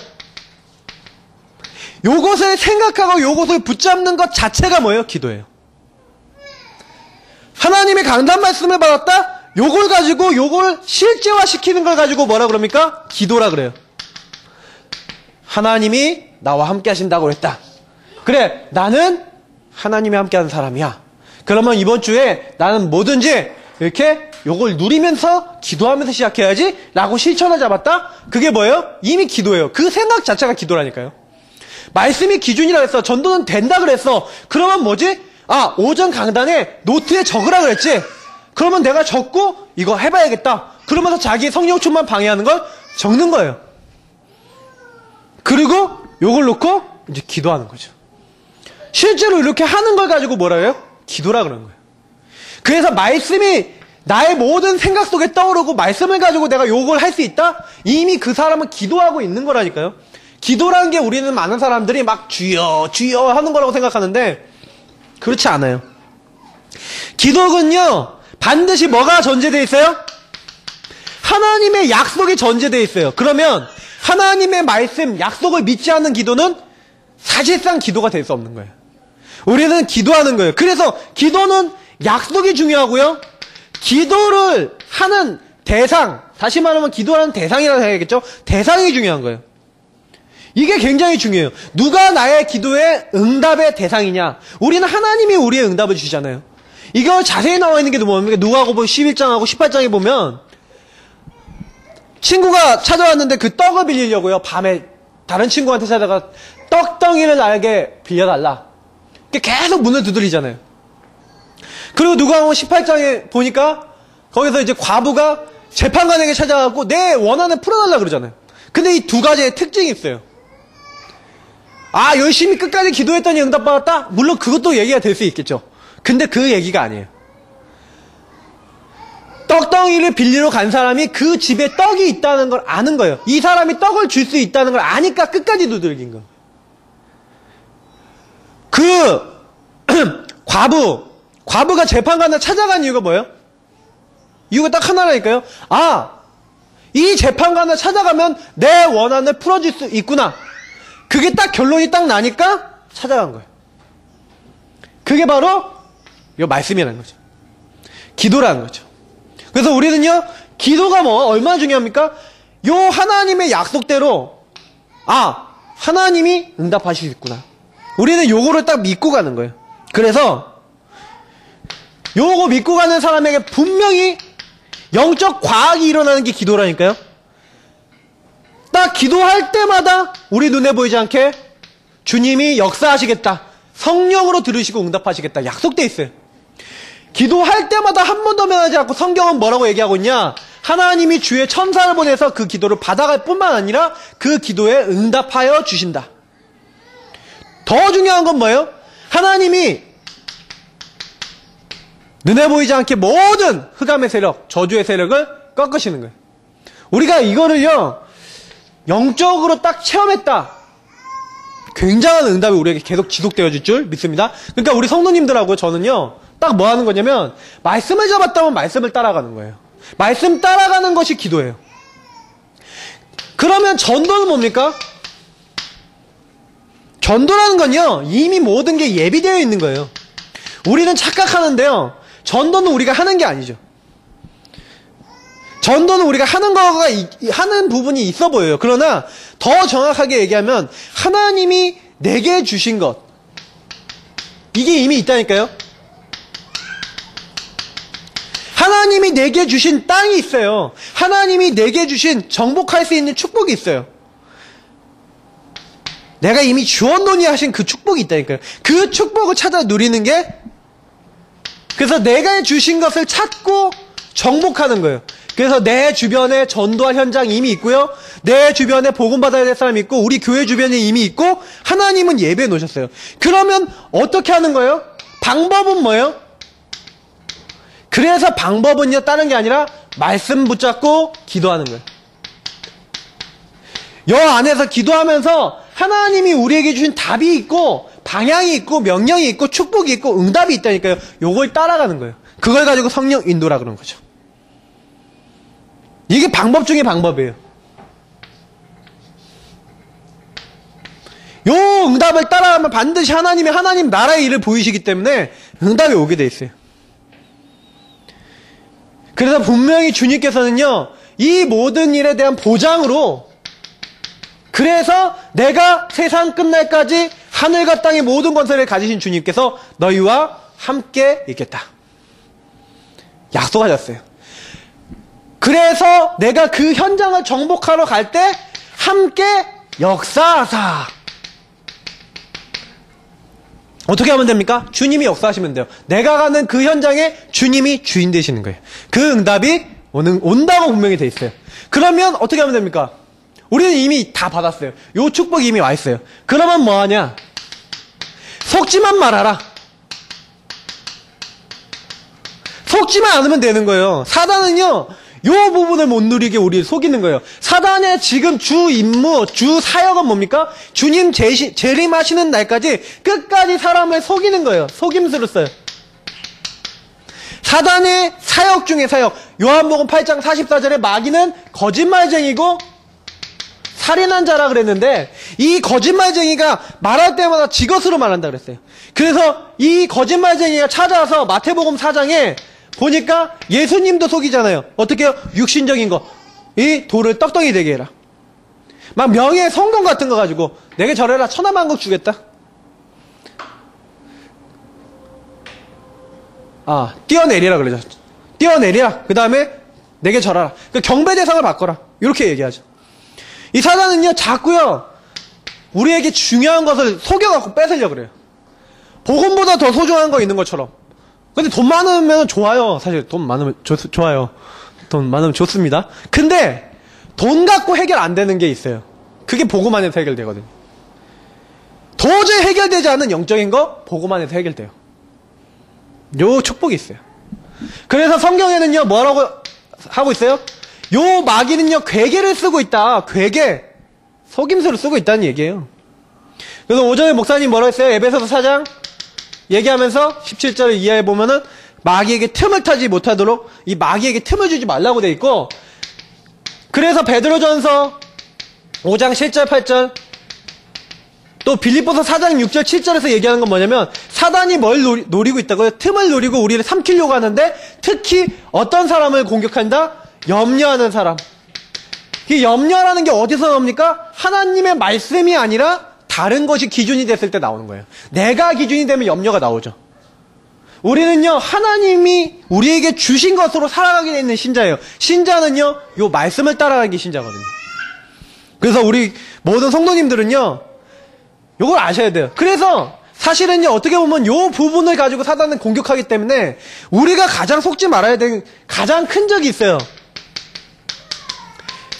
요것을 생각하고 요것을 붙잡는 것 자체가 뭐예요? 기도예요. 하나님의 강단 말씀을 받았다? 요걸 가지고 요걸 실제화시키는 걸 가지고 뭐라 그럽니까? 기도라 그래요. 하나님이 나와 함께 하신다고 그랬다. 그래, 나는 하나님이 함께 하는 사람이야. 그러면 이번 주에 나는 뭐든지 이렇게 요걸 누리면서 기도하면서 시작해야지 라고 실천을 잡았다? 그게 뭐예요? 이미 기도예요. 그 생각 자체가 기도라니까요. 말씀이 기준이라 했어. 전도는 된다 그랬어. 그러면 뭐지? 아, 오전 강단에 노트에 적으라 그랬지? 그러면 내가 적고 이거 해봐야겠다. 그러면서 자기 성령 충만 방해하는 걸 적는 거예요. 그리고 요걸 놓고 이제 기도하는 거죠. 실제로 이렇게 하는 걸 가지고 뭐라 해요? 기도라 그러는 거예요. 그래서 말씀이 나의 모든 생각 속에 떠오르고 말씀을 가지고 내가 요걸 할 수 있다? 이미 그 사람은 기도하고 있는 거라니까요. 기도라는 게 우리는 많은 사람들이 막 주여 주여 하는 거라고 생각하는데 그렇지 않아요. 기도는요 반드시 뭐가 전제되어 있어요? 하나님의 약속이 전제되어 있어요. 그러면 하나님의 말씀, 약속을 믿지 않는 기도는 사실상 기도가 될 수 없는 거예요. 우리는 기도하는 거예요. 그래서 기도는 약속이 중요하고요. 기도를 하는 대상, 다시 말하면 기도하는 대상이라고 해야겠죠? 대상이 중요한 거예요. 이게 굉장히 중요해요. 누가 나의 기도의 응답의 대상이냐? 우리는 하나님이 우리의 응답을 주시잖아요. 이걸 자세히 나와 있는 게 뭡니까? 누가복음 11장하고 18장에 보면 친구가 찾아왔는데 그 떡을 빌리려고요. 밤에 다른 친구한테 찾아가 떡덩이를 나에게 빌려달라. 계속 문을 두드리잖아요. 그리고 누가복음 18장에 보니까 거기서 이제 과부가 재판관에게 찾아가고 내 원한을 풀어달라 그러잖아요. 근데 이 두 가지의 특징이 있어요. 아, 열심히 끝까지 기도했더니 응답받았다? 물론 그것도 얘기가 될 수 있겠죠. 근데 그 얘기가 아니에요. 떡덩이를 빌리러 간 사람이 그 집에 떡이 있다는 걸 아는 거예요. 이 사람이 떡을 줄 수 있다는 걸 아니까 끝까지 두들긴 거예요. 그 과부가 재판관을 찾아간 이유가 뭐예요? 이유가 딱 하나라니까요. 아, 이 재판관을 찾아가면 내 원한을 풀어줄 수 있구나. 그게 딱 결론이 딱 나니까 찾아간 거예요. 그게 바로 이 말씀이라는 거죠. 기도라는 거죠. 그래서 우리는요, 기도가 얼마나 중요합니까? 요 하나님의 약속대로, 아, 하나님이 응답하실 수 있구나. 우리는 요거를 딱 믿고 가는 거예요. 그래서, 요거 믿고 가는 사람에게 분명히 영적 과학이 일어나는 게 기도라니까요. 딱 기도할 때마다 우리 눈에 보이지 않게 주님이 역사하시겠다. 성령으로 들으시고 응답하시겠다. 약속돼 있어요. 기도할 때마다 한 번도 면하지 않고 성경은 뭐라고 얘기하고 있냐? 하나님이 주의 천사를 보내서 그 기도를 받아갈 뿐만 아니라 그 기도에 응답하여 주신다. 더 중요한 건 뭐예요? 하나님이 눈에 보이지 않게 모든 흑암의 세력, 저주의 세력을 꺾으시는 거예요. 우리가 이거를요, 영적으로 딱 체험했다. 굉장한 응답이 우리에게 계속 지속되어질 줄 믿습니다. 그러니까 우리 성도님들하고 저는요, 딱 뭐 하는 거냐면, 말씀을 잡았다면 말씀을 따라가는 거예요. 말씀 따라가는 것이 기도예요. 그러면 전도는 뭡니까? 전도라는 건요, 이미 모든 게 예비되어 있는 거예요. 우리는 착각하는데요, 전도는 우리가 하는 게 아니죠. 전도는 우리가 하는 부분이 있어 보여요. 그러나 더 정확하게 얘기하면 하나님이 내게 주신 것, 이게 이미 있다니까요. 하나님이 내게 주신 땅이 있어요. 하나님이 내게 주신 정복할 수 있는 축복이 있어요. 내가 이미 주원돈이 하신 그 축복이 있다니까요. 그 축복을 찾아 누리는 게, 그래서 내가 주신 것을 찾고 정복하는 거예요. 그래서 내 주변에 전도할 현장이 이미 있고요. 내 주변에 복음 받아야 될 사람이 있고, 우리 교회 주변에 이미 있고, 하나님은 예배해 놓으셨어요. 그러면 어떻게 하는 거예요? 방법은 뭐예요? 그래서 방법은요, 다른 게 아니라 말씀 붙잡고 기도하는 거예요. 여 안에서 기도하면서 하나님이 우리에게 주신 답이 있고, 방향이 있고, 명령이 있고, 축복이 있고, 응답이 있다니까요. 요걸 따라가는 거예요. 그걸 가지고 성령 인도라 그런 거죠. 이게 방법 중에 방법이에요. 요 응답을 따라가면 반드시 하나님 나라의 일을 보이시기 때문에 응답이 오게 돼 있어요. 그래서 분명히 주님께서는요, 이 모든 일에 대한 보장으로, 그래서 내가 세상 끝날까지 하늘과 땅의 모든 권세를 가지신 주님께서 너희와 함께 있겠다. 약속하셨어요. 그래서 내가 그 현장을 정복하러 갈 때 함께 역사하사. 어떻게 하면 됩니까? 주님이 역사하시면 돼요. 내가 가는 그 현장에 주님이 주인 되시는 거예요. 그 응답이 온다고 분명히 돼 있어요. 그러면 어떻게 하면 됩니까? 우리는 이미 다 받았어요. 요 축복이 이미 와 있어요. 그러면 뭐 하냐? 속지만 말아라. 속지만 않으면 되는 거예요. 사단은요, 요 부분을 못 누리게 우리를 속이는 거예요. 사단의 지금 주 임무, 주 사역은 뭡니까? 주님 재림하시는 날까지 끝까지 사람을 속이는 거예요. 속임수를 써요. 사단의 사역 중에 사역. 요한복음 8장 44절에 마귀는 거짓말쟁이고 살인한 자라 그랬는데, 이 거짓말쟁이가 말할 때마다 지것으로 말한다 그랬어요. 그래서 이 거짓말쟁이가 찾아와서 마태복음 4장에 보니까 예수님도 속이잖아요. 어떻게 해요? 육신적인 거. 이 돌을 떡덩이 되게 해라. 막 명예 성공 같은 거 가지고 내게 절해라. 천하만국 주겠다. 뛰어내리라 그러죠. 뛰어내리라. 그 다음에 내게 절하라. 그 경배 대상을 바꿔라. 이렇게 얘기하죠. 이 사단은요, 자꾸요, 우리에게 중요한 것을 속여갖고 뺏으려고 그래요. 복음보다 더 소중한 거 있는 것처럼. 근데 돈 많으면 좋아요. 사실 돈 많으면 좋아요. 돈 많으면 좋습니다. 근데 돈 갖고 해결 안 되는 게 있어요. 그게 복음 안에서 해결되거든요. 도저히 해결되지 않는 영적인 거 복음 안에서 해결돼요. 요 축복이 있어요. 그래서 성경에는요, 뭐라고 하고 있어요? 요 마귀는요, 괴계를 쓰고 있다. 괴계. 속임수를 쓰고 있다는 얘기예요. 그래서 오전에 목사님 뭐라고 했어요? 에베소서 4장 얘기하면서 17절 이하에 보면은 마귀에게 틈을 타지 못하도록 이 마귀에게 틈을 주지 말라고 돼 있고, 그래서 베드로전서 5장 7절 8절 또 빌립보서 4장 6절 7절에서 얘기하는 건 뭐냐면, 사단이 뭘 노리고 있다고요? 틈을 노리고 우리를 삼키려고 하는데, 특히 어떤 사람을 공격한다? 염려하는 사람. 이 염려라는 게 어디서 나옵니까? 하나님의 말씀이 아니라 다른 것이 기준이 됐을 때 나오는 거예요. 내가 기준이 되면 염려가 나오죠. 우리는요, 하나님이 우리에게 주신 것으로 살아가게 되는 신자예요. 신자는요, 요 말씀을 따라가기 신자거든요. 그래서 우리 모든 성도님들은요, 요걸 아셔야 돼요. 그래서 사실은요, 어떻게 보면 요 부분을 가지고 사단은 공격하기 때문에 우리가 가장 속지 말아야 되는 가장 큰 적이 있어요.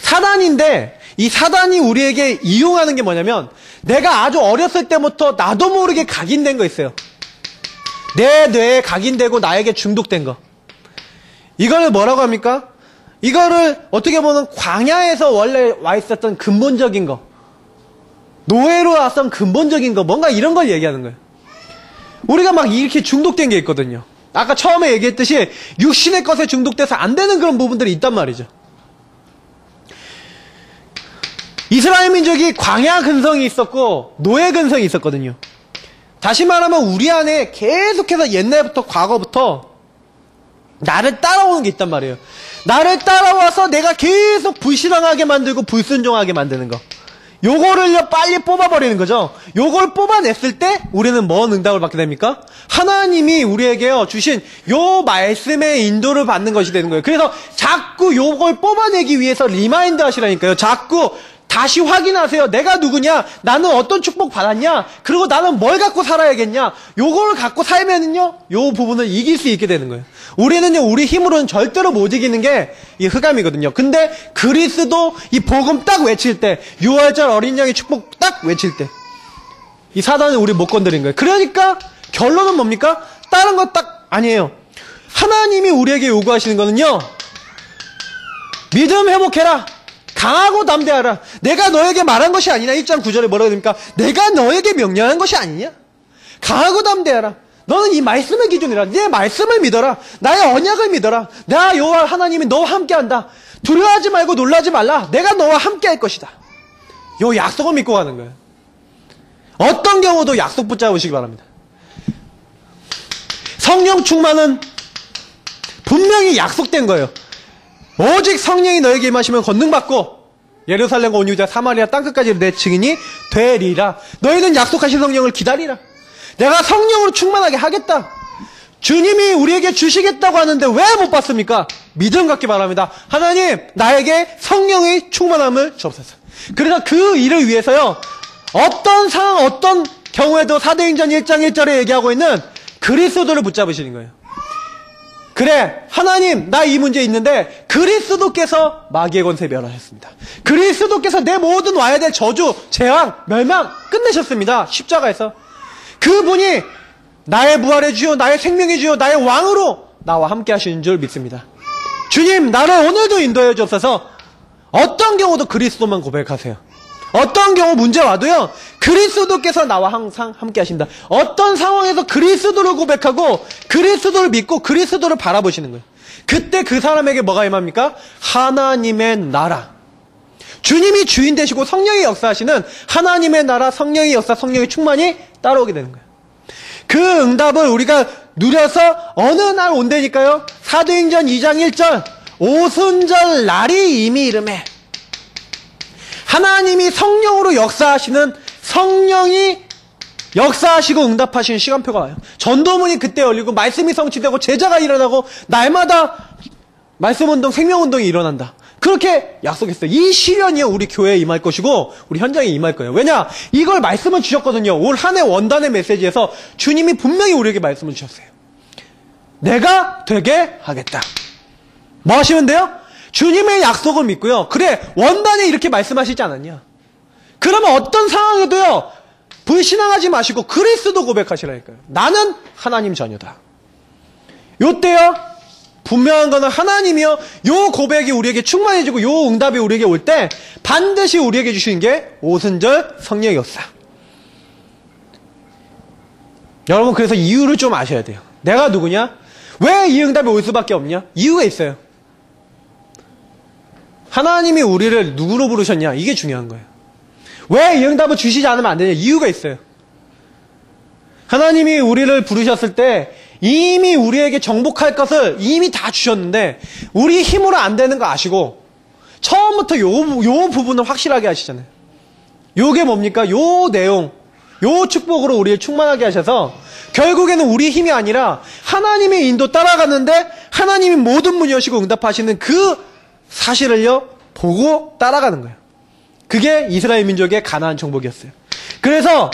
사단인데, 이 사단이 우리에게 이용하는 게 뭐냐면, 내가 아주 어렸을 때부터 나도 모르게 각인된 거 있어요. 내 뇌에 각인되고 나에게 중독된 거. 이거를 뭐라고 합니까? 이거를 어떻게 보면 광야에서 원래 와 있었던 근본적인 거, 노예로 왔던 근본적인 거, 뭔가 이런 걸 얘기하는 거예요. 우리가 막 이렇게 중독된 게 있거든요. 아까 처음에 얘기했듯이 육신의 것에 중독돼서 안 되는 그런 부분들이 있단 말이죠. 이스라엘 민족이 광야 근성이 있었고 노예 근성이 있었거든요. 다시 말하면 우리 안에 계속해서 옛날부터 과거부터 나를 따라오는 게 있단 말이에요. 나를 따라와서 내가 계속 불신앙하게 만들고 불순종하게 만드는 거. 요거를요 빨리 뽑아버리는 거죠. 요걸 뽑아냈을 때 우리는 뭔 응답을 받게 됩니까? 하나님이 우리에게요 주신 요 말씀의 인도를 받는 것이 되는 거예요. 그래서 자꾸 요걸 뽑아내기 위해서 리마인드 하시라니까요. 자꾸 다시 확인하세요. 내가 누구냐? 나는 어떤 축복 받았냐? 그리고 나는 뭘 갖고 살아야겠냐? 요걸 갖고 살면은요, 요 부분을 이길 수 있게 되는 거예요. 우리는요, 우리 힘으로는 절대로 못 이기는 게 이 흑암이거든요. 근데 그리스도 이 복음 딱 외칠 때, 6월절 어린 양의 축복 딱 외칠 때, 이 사단은 우리 못 건드린 거예요. 그러니까 결론은 뭡니까? 다른 거 딱 아니에요. 하나님이 우리에게 요구하시는 거는요, 믿음 회복해라. 강하고 담대하라. 내가 너에게 말한 것이 아니냐. 1장 9절에 뭐라고 됩니까? 내가 너에게 명령한 것이 아니냐. 강하고 담대하라. 너는 이 말씀의 기준이라. 내 말씀을 믿어라. 나의 언약을 믿어라. 나 여호와 하나님이 너와 함께한다. 두려워하지 말고 놀라지 말라. 내가 너와 함께할 것이다. 요 약속을 믿고 가는 거예요. 어떤 경우도 약속 붙잡으시기 바랍니다. 성령 충만은 분명히 약속된 거예요. 오직 성령이 너에게 임하시면 권능받고 예루살렘과 온 유다 사마리아 땅끝까지 내 증인이 되리라. 너희는 약속하신 성령을 기다리라. 내가 성령으로 충만하게 하겠다. 주님이 우리에게 주시겠다고 하는데 왜 못 받습니까? 믿음 갖기 바랍니다. 하나님, 나에게 성령의 충만함을 주옵소서. 그래서 그 일을 위해서요, 어떤 상황, 어떤 경우에도 사도행전 1장 1절에 얘기하고 있는 그리스도를 붙잡으시는 거예요. 그래, 하나님, 나 이 문제 있는데 그리스도께서 마귀의 권세 멸하셨습니다. 그리스도께서 내 모든 와야 될 저주, 재앙, 멸망 끝내셨습니다. 십자가에서. 그분이 나의 부활의 주요, 나의 생명의 주요, 나의 왕으로 나와 함께 하시는 줄 믿습니다. 주님, 나를 오늘도 인도해 주옵소서. 어떤 경우도 그리스도만 고백하세요. 어떤 경우 문제 와도요, 그리스도께서 나와 항상 함께 하신다. 어떤 상황에서 그리스도를 고백하고 그리스도를 믿고 그리스도를 바라보시는 거예요. 그때 그 사람에게 뭐가 임합니까? 하나님의 나라. 주님이 주인 되시고 성령이 역사하시는 하나님의 나라, 성령의 역사, 성령의 충만이 따라오게 되는 거예요. 그 응답을 우리가 누려서 어느 날 온다니까요. 사도행전 2장 1절 오순절 날이 이미 이르매 하나님이 성령으로 역사하시는, 성령이 역사하시고 응답하시는 시간표가 와요. 전도문이 그때 열리고 말씀이 성취되고 제자가 일어나고 날마다 말씀운동, 생명운동이 일어난다. 그렇게 약속했어요. 이 시련이 우리 교회에 임할 것이고 우리 현장에 임할 거예요. 왜냐? 이걸 말씀을 주셨거든요. 올 한 해 원단의 메시지에서 주님이 분명히 우리에게 말씀을 주셨어요. 내가 되게 하겠다. 뭐 하시면 돼요? 주님의 약속을 믿고요. 그래, 원단에 이렇게 말씀하시지 않았냐? 그러면 어떤 상황에도요, 불신앙하지 마시고 그리스도 고백하시라니까요. 나는 하나님 자녀다. 요때요, 분명한 거는 하나님이요, 요 고백이 우리에게 충만해지고 요 응답이 우리에게 올 때 반드시 우리에게 주시는 게 오순절 성령의 역사. 여러분, 그래서 이유를 좀 아셔야 돼요. 내가 누구냐? 왜 이 응답이 올 수밖에 없냐? 이유가 있어요. 하나님이 우리를 누구로 부르셨냐? 이게 중요한 거예요. 왜 이 응답을 주시지 않으면 안 되냐? 이유가 있어요. 하나님이 우리를 부르셨을 때 이미 우리에게 정복할 것을 이미 다 주셨는데 우리 힘으로 안 되는 거 아시고 처음부터 요 부분을 확실하게 하시잖아요. 요게 뭡니까? 요 내용, 요 축복으로 우리를 충만하게 하셔서 결국에는 우리 힘이 아니라 하나님의 인도 따라가는데 하나님이 모든 문 여시고 응답하시는 그 사실을요 보고 따라가는 거예요. 그게 이스라엘 민족의 가나안 정복이었어요. 그래서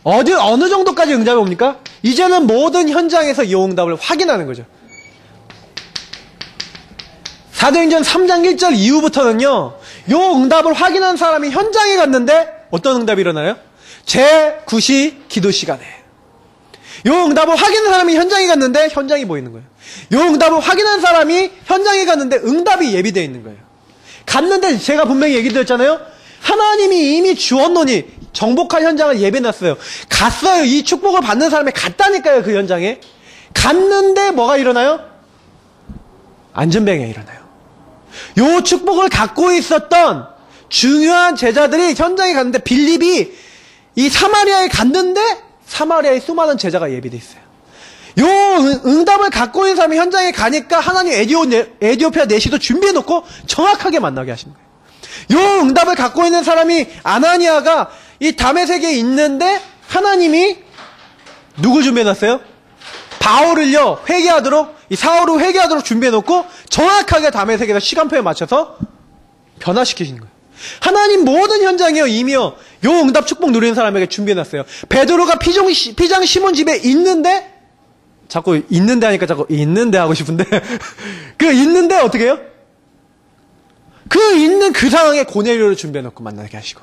어느 정도까지 응답이 옵니까? 이제는 모든 현장에서 이 응답을 확인하는 거죠. 사도행전 3장 1절 이후부터는요 이 응답을 확인한 사람이 현장에 갔는데 어떤 응답이 일어나요? 제9시 기도 시간에 이 응답을 확인한 사람이 현장에 갔는데 현장이 보이는 거예요. 이 응답을 확인한 사람이 현장에 갔는데 응답이 예비되어 있는 거예요. 갔는데 제가 분명히 얘기 드렸잖아요. 하나님이 이미 주었노니 정복할 현장을 예배해놨어요. 갔어요. 이 축복을 받는 사람이 갔다니까요. 그 현장에. 갔는데 뭐가 일어나요? 안전병이 일어나요. 이 축복을 갖고 있었던 중요한 제자들이 현장에 갔는데 빌립이 이 사마리아에 갔는데 사마리아에 수많은 제자가 예비되어 있어요. 요 응답을 갖고 있는 사람이 현장에 가니까 하나님 에디오피아 내시도 준비해놓고 정확하게 만나게 하신 거예요. 요 응답을 갖고 있는 사람이 아나니아가 이 다메섹에 있는데 하나님이 누굴 준비해놨어요? 바울을요 회개하도록, 이 사울을 회개하도록 준비해놓고 정확하게 다메섹에서 시간표에 맞춰서 변화시키시는 거예요. 하나님 모든 현장이요 이미요 요 응답 축복 누리는 사람에게 준비해놨어요. 베드로가 피장 시몬 집에 있는데, 자꾸 있는데 하니까 자꾸 있는데 하고 싶은데 그 있는데 어떻게 해요? 그 있는 그 상황에 고넬료를 준비해놓고 만나게 하시고,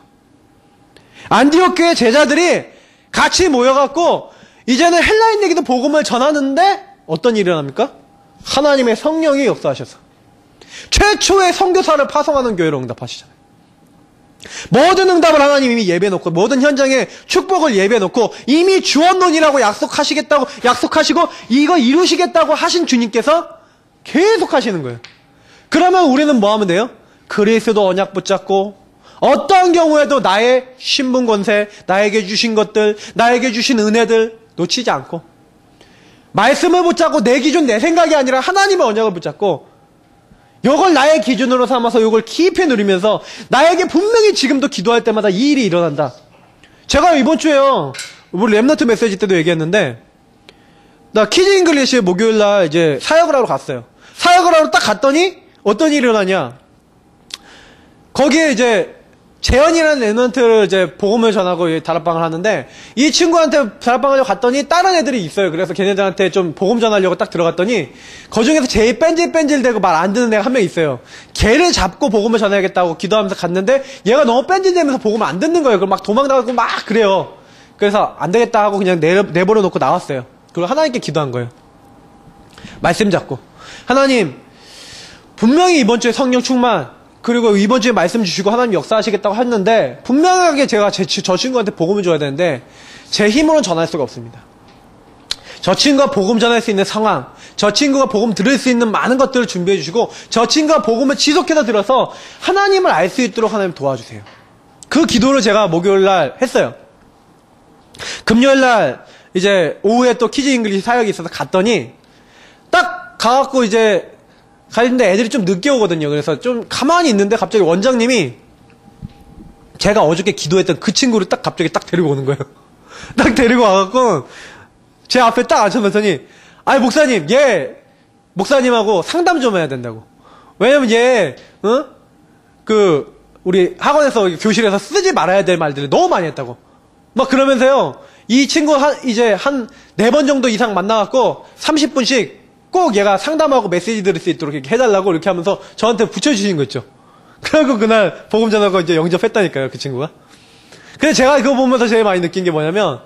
안디옥 교회 제자들이 같이 모여갖고 이제는 헬라인에게도 복음을 전하는데 어떤 일이 일어납니까? 하나님의 성령이 역사하셔서 최초의 선교사를 파송하는 교회로 응답하시잖아요. 모든 응답을 하나님이 이미 예배해놓고 모든 현장에 축복을 예배해놓고 이미 주었노니라고 약속하시고 이거 이루시겠다고 하신 주님께서 계속 하시는 거예요. 그러면 우리는 뭐 하면 돼요? 그리스도 언약 붙잡고 어떤 경우에도 나의 신분 권세, 나에게 주신 것들, 나에게 주신 은혜들 놓치지 않고 말씀을 붙잡고 내 기준, 내 생각이 아니라 하나님의 언약을 붙잡고 이걸 나의 기준으로 삼아서 이걸 깊이 누리면서 나에게 분명히 지금도 기도할 때마다 이 일이 일어난다. 제가 이번 주에요, 우리 랩너트 메시지 때도 얘기했는데, 나 키즈 잉글리시 목요일날 이제 사역을 하러 갔어요. 사역을 하러 딱 갔더니 어떤 일이 일어나냐. 거기에 이제 재현이라는 랩런트를 이제 복음을 전하고 다락방을 하는데, 이 친구한테 다락방을 갔더니 다른 애들이 있어요. 그래서 걔네들한테 좀 복음 전하려고 딱 들어갔더니, 그 중에서 제일 뺀질뺀질대고 말 안 듣는 애가 한 명 있어요. 걔를 잡고 복음을 전해야겠다고 기도하면서 갔는데, 얘가 너무 뺀질대면서 복음을 안 듣는 거예요. 그럼 막 도망나가고 막 그래요. 그래서 안 되겠다 하고 그냥 내버려 놓고 나왔어요. 그리고 하나님께 기도한 거예요. 말씀 잡고. 하나님, 분명히 이번 주에 성령 충만, 그리고 이번 주에 말씀 주시고 하나님 역사하시겠다고 했는데, 분명하게 제가 저 친구한테 복음을 줘야 되는데, 제 힘으로는 전할 수가 없습니다. 저 친구가 복음 전할 수 있는 상황, 저 친구가 복음 들을 수 있는 많은 것들을 준비해 주시고, 저 친구가 복음을 지속해서 들어서 하나님을 알 수 있도록 하나님 도와주세요. 그 기도를 제가 목요일날 했어요. 금요일날 이제 오후에 또 키즈 잉글리시 사역이 있어서 갔더니, 딱 가갖고 이제 가는데 애들이 좀 늦게 오거든요. 그래서 좀 가만히 있는데 갑자기 원장님이 제가 어저께 기도했던 그 친구를 딱 갑자기 딱 데리고 오는 거예요. 딱 데리고 와갖고 제 앞에 딱 앉혀놓더니, 아니 목사님, 얘 목사님하고 상담 좀 해야 된다고. 왜냐면 얘 우리 학원에서 교실에서 쓰지 말아야 될 말들을 너무 많이 했다고. 막 그러면서요, 이 친구 이제 한 4번 정도 이상 만나갖고 30분씩 꼭 얘가 상담하고 메시지 들을 수 있도록 이렇게 해달라고 이렇게 하면서 저한테 붙여주신 거 있죠. 그래갖고 그날 복음 전하고 이제 영접했다니까요, 그 친구가. 근데 제가 그거 보면서 제일 많이 느낀 게 뭐냐면,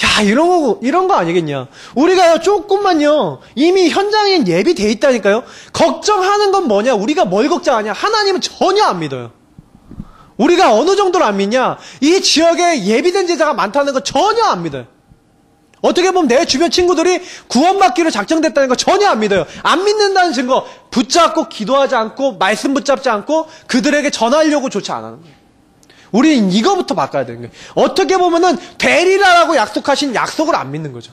야, 이런 거 아니겠냐. 우리가요, 조금만요, 이미 현장에 예비돼 있다니까요. 걱정하는 건 뭐냐? 우리가 뭘 걱정하냐? 하나님은 전혀 안 믿어요. 우리가 어느 정도로 안 믿냐? 이 지역에 예비된 제자가 많다는 거 전혀 안 믿어요. 어떻게 보면 내 주변 친구들이 구원받기로 작정됐다는 거 전혀 안 믿어요. 안 믿는다는 증거, 붙잡고 기도하지 않고 말씀 붙잡지 않고 그들에게 전하려고 조차 안 하는 거예요. 우리는 이거부터 바꿔야 되는 거예요. 어떻게 보면은 되리라라고 약속하신 약속을 안 믿는 거죠.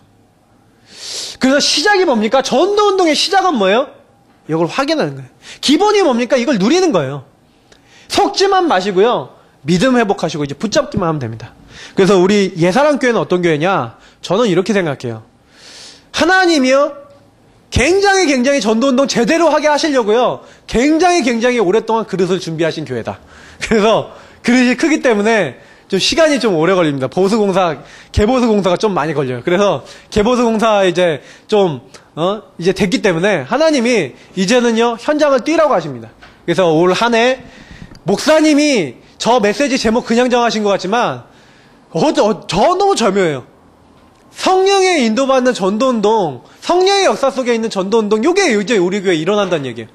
그래서 시작이 뭡니까? 전도운동의 시작은 뭐예요? 이걸 확인하는 거예요. 기본이 뭡니까? 이걸 누리는 거예요. 속지만 마시고요, 믿음 회복하시고 이제 붙잡기만 하면 됩니다. 그래서 우리 예사랑교회는 어떤 교회냐? 저는 이렇게 생각해요. 하나님이요, 굉장히 전도운동 제대로 하게 하시려고요, 굉장히 오랫동안 그릇을 준비하신 교회다. 그래서 그릇이 크기 때문에 좀 시간이 좀 오래 걸립니다. 개보수공사가 좀 많이 걸려요. 그래서 개보수공사 이제 이제 됐기 때문에 하나님이 이제는요, 현장을 뛰라고 하십니다. 그래서 올 한 해 목사님이 저 메시지 제목 그냥 정하신 것 같지만, 저 너무 절묘해요. 성령의 인도받는 전도운동, 성령의 역사 속에 있는 전도운동, 요게 이제 우리 교회에 일어난다는 얘기예요.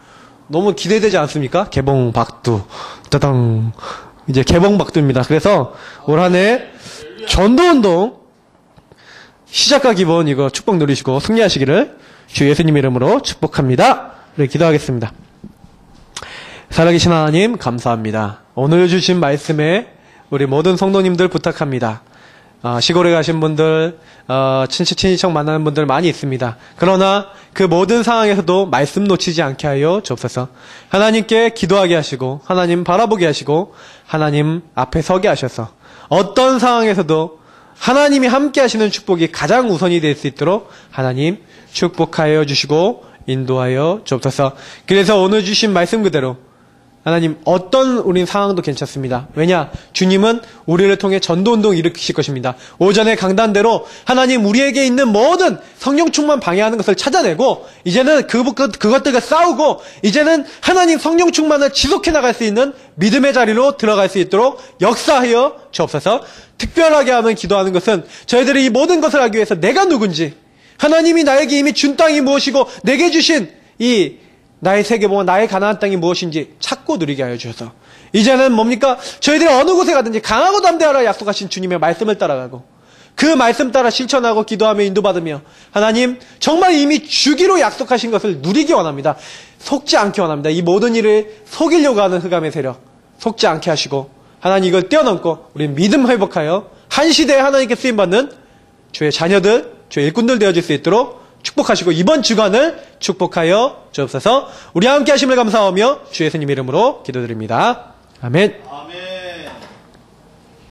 너무 기대되지 않습니까? 개봉박두. 따당. 이제 개봉박두입니다. 그래서 올 한 해 전도운동 시작과 기본 이거 축복 누리시고 승리하시기를 주 예수님 이름으로 축복합니다. 네, 기도하겠습니다. 살아계신 하나님 감사합니다. 오늘 주신 말씀에 우리 모든 성도님들 부탁합니다. 시골에 가신 분들, 친척 만나는 분들 많이 있습니다. 그러나 그 모든 상황에서도 말씀 놓치지 않게 하여 주옵소서. 하나님께 기도하게 하시고, 하나님 바라보게 하시고, 하나님 앞에 서게 하셔서 어떤 상황에서도 하나님이 함께 하시는 축복이 가장 우선이 될 수 있도록 하나님 축복하여 주시고 인도하여 주옵소서. 그래서 오늘 주신 말씀 그대로 하나님 어떤 우린 상황도 괜찮습니다. 왜냐? 주님은 우리를 통해 전도운동 일으키실 것입니다. 오전에 강단대로 하나님 우리에게 있는 모든 성령 충만 방해하는 것을 찾아내고, 이제는 그것들과 싸우고, 이제는 하나님 성령 충만을 지속해 나갈 수 있는 믿음의 자리로 들어갈 수 있도록 역사하여 주옵소서. 특별하게 하면 기도하는 것은 저희들이 이 모든 것을 하기 위해서 내가 누군지, 하나님이 나에게 이미 준 땅이 무엇이고 내게 주신 이 나의 세계보와 나의 가나안 땅이 무엇인지 찾고 누리게 하여 주셔서, 이제는 뭡니까? 저희들이 어느 곳에 가든지 강하고 담대하라 약속하신 주님의 말씀을 따라가고, 그 말씀 따라 실천하고 기도하며 인도받으며, 하나님 정말 이미 주기로 약속하신 것을 누리기 원합니다. 속지 않기 원합니다. 이 모든 일을 속이려고 하는 흑암의 세력 속지 않게 하시고, 하나님 이걸 뛰어넘고 우리 믿음 회복하여 한 시대에 하나님께 쓰임받는 주의 자녀들, 주의 일꾼들 되어질 수 있도록 축복하시고 이번 주간을 축복하여 주옵소서. 우리 함께 하심을 감사하며 주 예수님 이름으로 기도드립니다. 아멘.